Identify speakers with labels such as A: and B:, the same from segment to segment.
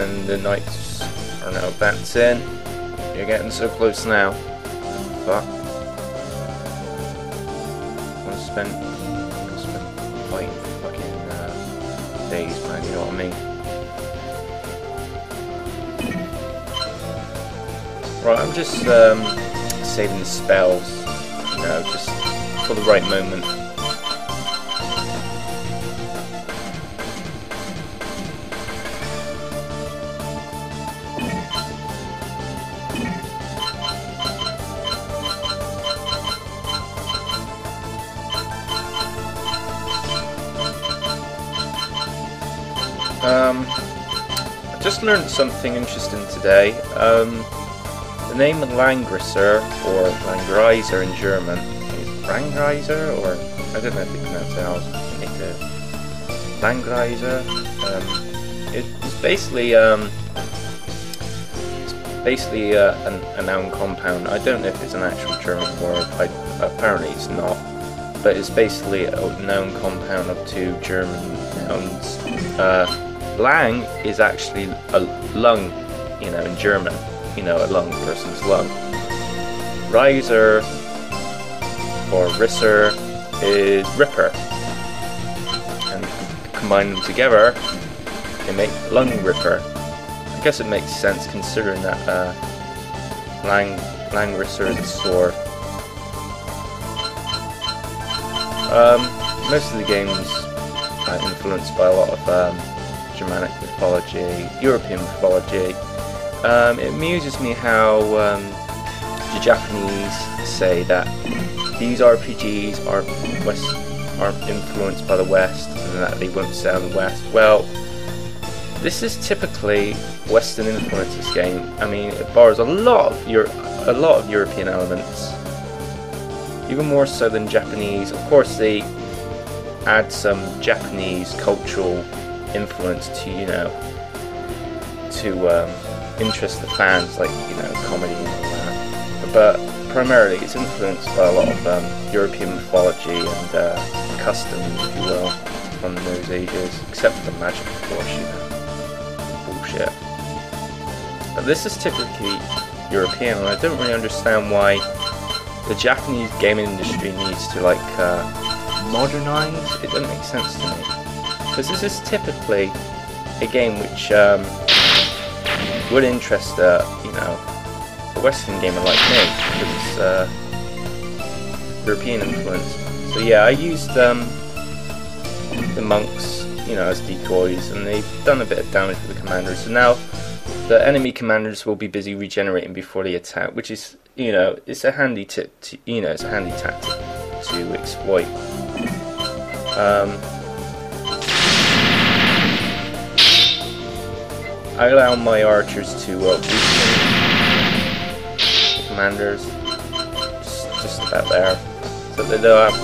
A: and the knights are now advancing. You're getting so close now, but I'm spent fighting for fucking days, man. You know what I mean? Right, I'm just saving the spells, you know, just for the right moment. I just learned something interesting today. The name of Langrisser, or Langrisser in German, is Langrisser, or I don't know if they pronounce it else. I think they do. Langrisser. It's basically a noun compound. I don't know if it's an actual German word. Apparently it's not. But it's basically a noun compound of two German nouns. Lang is actually a lung, you know, in German. You know, a lung, person's lung. Riser or Risser is ripper, and combine them together, they make lung ripper. I guess it makes sense considering that Langrisser is a sword. Most of the games are influenced by a lot of Germanic mythology, European mythology. It amuses me how the Japanese say that these RPGs are influenced by the West and that they won't sell in the West. Well, this is typically Western influence. This game, I mean, it borrows a lot of European elements, even more so than Japanese. Of course, they add some Japanese cultural influence to, you know, to interest the fans, like, you know, comedy and all that. But primarily it's influenced by a lot of European mythology and customs, if you will, from those ages, except for the magic, of course, you know, bullshit. But this is typically European, and I don't really understand why the Japanese gaming industry needs to, like, modernize. It doesn't make sense to me, because this is typically a game which would interest you know, a Western gamer like me, because it's European influence. So yeah, I used the monks, you know, as decoys, and they've done a bit of damage to the commanders. So now the enemy commanders will be busy regenerating before they attack, which is, you know, it's a handy tip to, you know, it's a handy tactic to exploit. I allow my archers to weaken the commanders, just about there, so that they'll have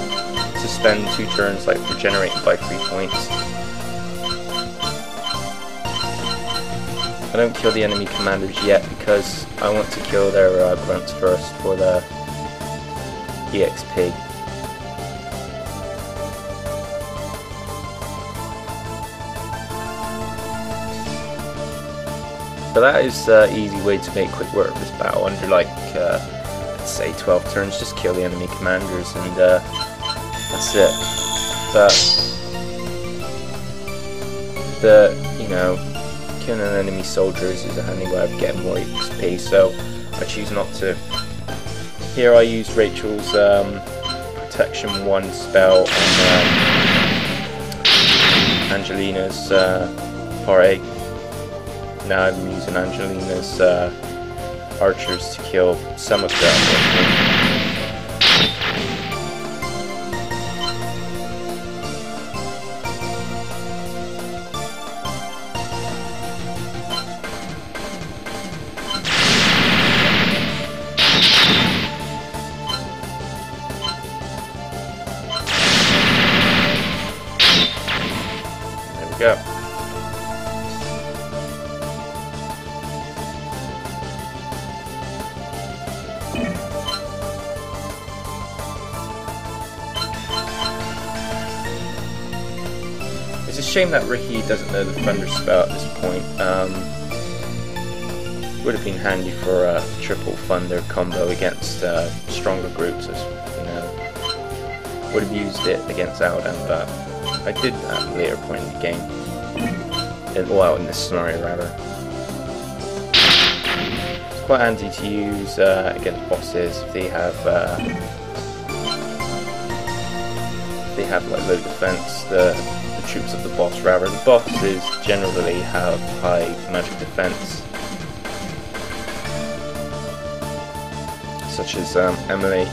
A: to spend 2 turns, like, regenerating by 3 points. I don't kill the enemy commanders yet because I want to kill their grunts first for the EXP. But that is an easy way to make quick work of this battle. Under, like, let's say 12 turns, just kill the enemy commanders, and that's it. But you know, killing an enemy soldiers is a handy way of getting more XP, so I choose not to. Here I use Rachel's Protection 1 spell on Angelina's Part 8. Now I'm using Angelina's archers to kill some of them. There we go. It's a shame that Ricky doesn't know the Thunder spell at this point. would have been handy for a triple thunder combo against stronger groups, as you know. Would have used it against Alden, but I did at a later point in the game. Well, in this scenario rather. It's quite handy to use against bosses if they have like low defense. The troops of the boss rather. The bosses generally have high magic defense, such as Emily.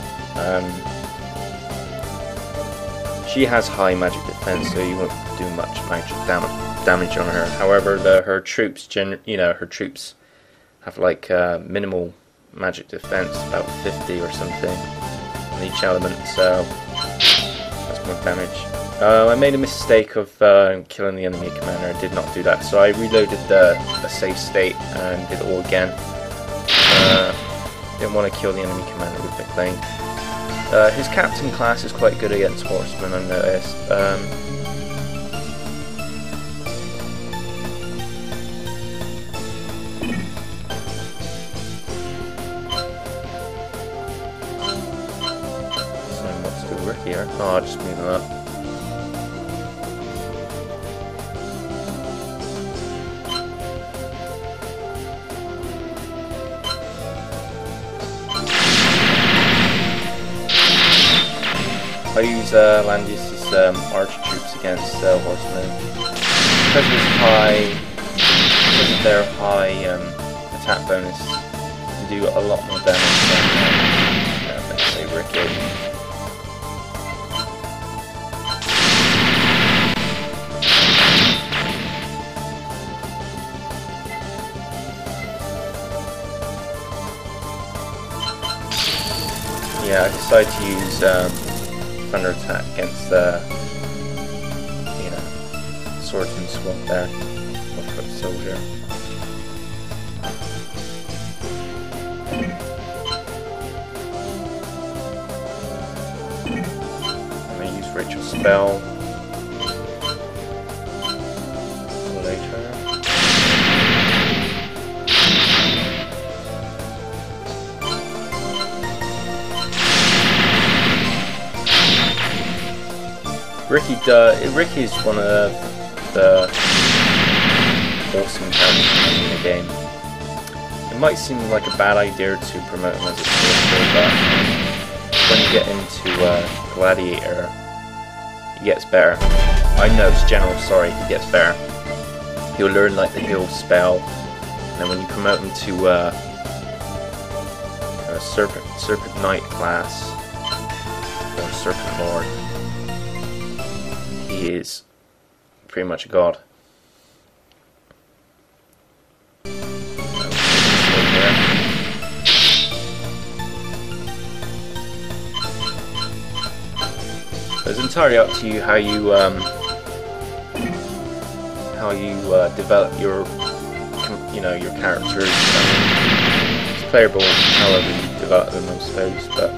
A: She has high magic defense, so you won't do much magic damage on her. However, her troops, her troops have like minimal magic defense, about 50 or something on each element. So that's more damage. I made a mistake of killing the enemy commander. I did not do that, so I reloaded the save state and did it all again. Didn't want to kill the enemy commander with McLean. His captain class is quite good against horsemen, I noticed. So what's the work here? Oh, I'll just move them up. I use Langrisser's archer troops against horsemen. Because of their high attack bonus, they do a lot more damage than, let's say, Ricky. Yeah, I decided to use thunder attack against the, swordsman swap there, or foot soldier. I'm going to use ritual spell later. Ricky is one of the awesome characters in the game. It might seem like a bad idea to promote him as a sorcerer, but when you get into Gladiator, he gets better. I know it's general, sorry, he gets better. He'll learn like the heal spell, and then when you promote him to a Serpent Knight class, or Serpent Lord, he is pretty much a god. It's entirely up to you how you develop your your characters. It's playable however you develop them, I suppose, but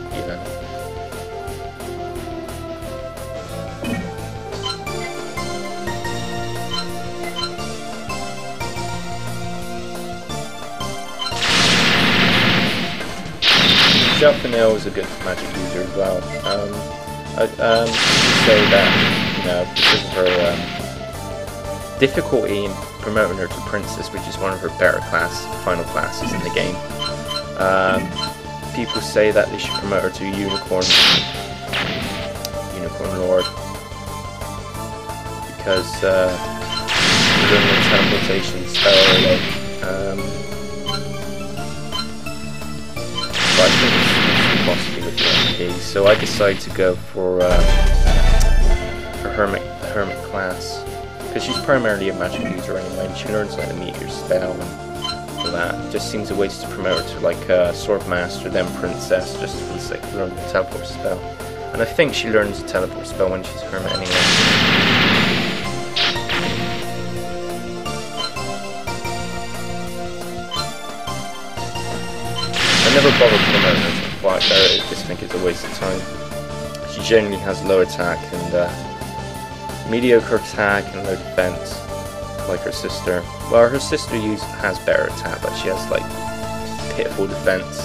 A: Japanil is a good magic user as well. I would say that because of her difficulty in promoting her to princess, which is one of her better final classes in the game, people say that they should promote her to unicorn lord, because doing the teleportation spell, but I think it's possibly with the MP, so I decided to go for hermit class, because she's primarily a magic user anyway, and she learns like the meteor spell and all that. It just seems a waste to promote her to like a sword master, then princess, just for the sake of learning the teleport spell. And I think she learns the teleport spell when she's hermit anyway. I never bothered promoting her to fight there. I just think it's a waste of time. She generally has low attack and mediocre attack and low defense. like her sister. Well, her sister has better attack, but she has like pitiful defense.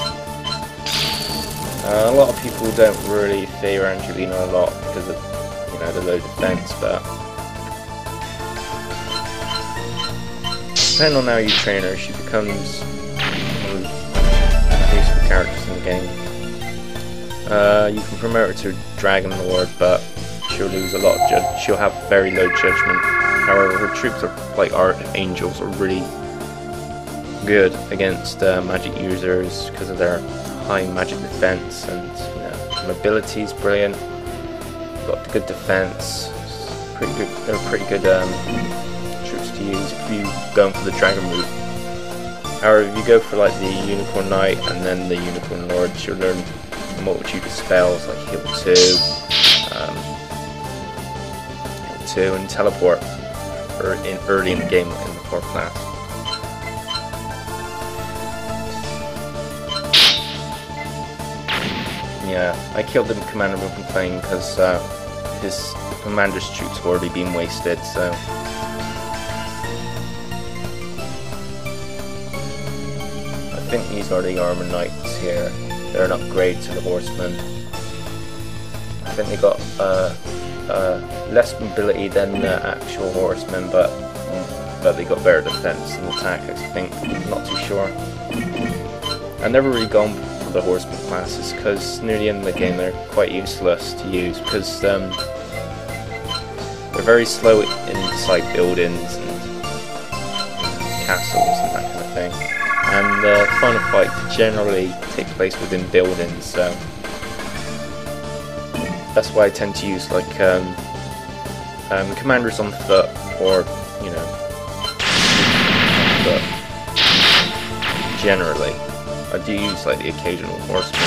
A: A lot of people don't really favour Angelina a lot because of, you know, the low defense, but depending on how you train her, she becomes one of the useful characters in the game. You can promote her to Dragon Lord, but she'll lose a lot of she'll have very low judgment. However, her troops are like Archangels are really good against magic users because of their high magic defense, and you know, mobility is brilliant. Got good defense, pretty good. They're pretty good troops to use if you going for the dragon route. However, if you go for like the Unicorn Knight and then the Unicorn Lord, you'll learn a multitude of spells like Heal 2, and Teleport early in the game in the 4th class. Yeah, I killed the commander with complaint because his commander's troops have already been wasted, so I think these are the armor knights here. They're an upgrade to the horsemen. I think they got less mobility than the actual horsemen, but they got better defense and attack, I think. I'm not too sure. I've never really gone for the horseman classes because near the end of the game they're quite useless to use because they're very slow inside buildings and castles and that kind of thing. And the final fight generally take place within buildings, so that's why I tend to use like commanders on foot, or you know, foot. Generally, I do use like the occasional horseman.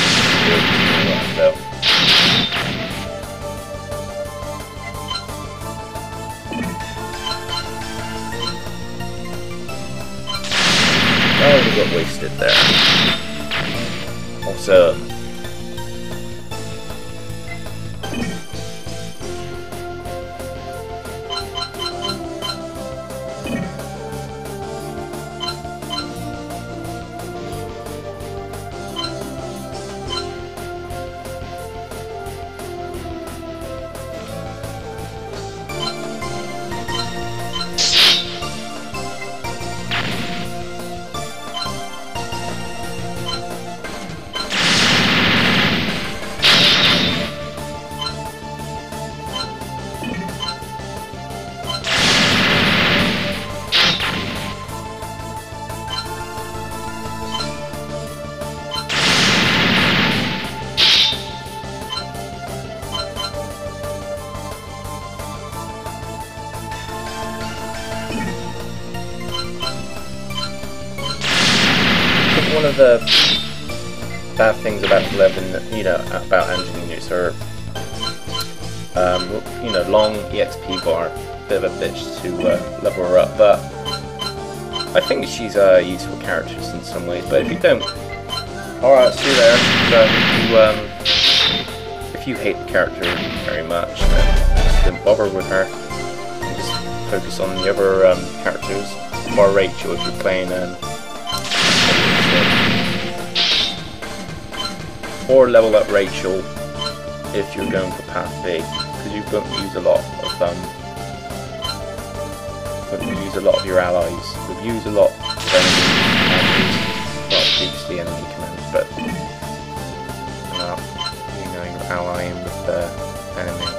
A: Oh, we got wasted there. Awesome. One of the bad things about 11, you know, about Angelina is her, you know, long EXP bar. Bit of a bitch to level her up, but I think she's a useful character in some ways. But if you don't, alright, see you there. If you hate the character very much, then just don't bother with her. And just focus on the other characters, or Rachel if you're playing. Or level up Rachel if you're going for Path B, because you won't use a lot of your allies. You'll use a lot of enemies, not PhD enemy commands, but you know, you're allying with the enemy.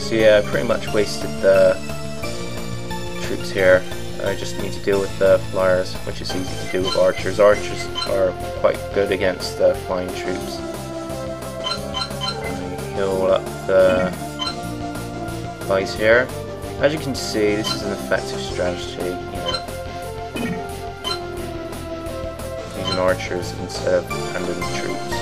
A: So yeah, I pretty much wasted the troops here. I just need to deal with the flyers, which is easy to do with archers. Archers are quite good against the flying troops. Heal up the guys here. As you can see, this is an effective strategy, you know, using archers instead of handling troops.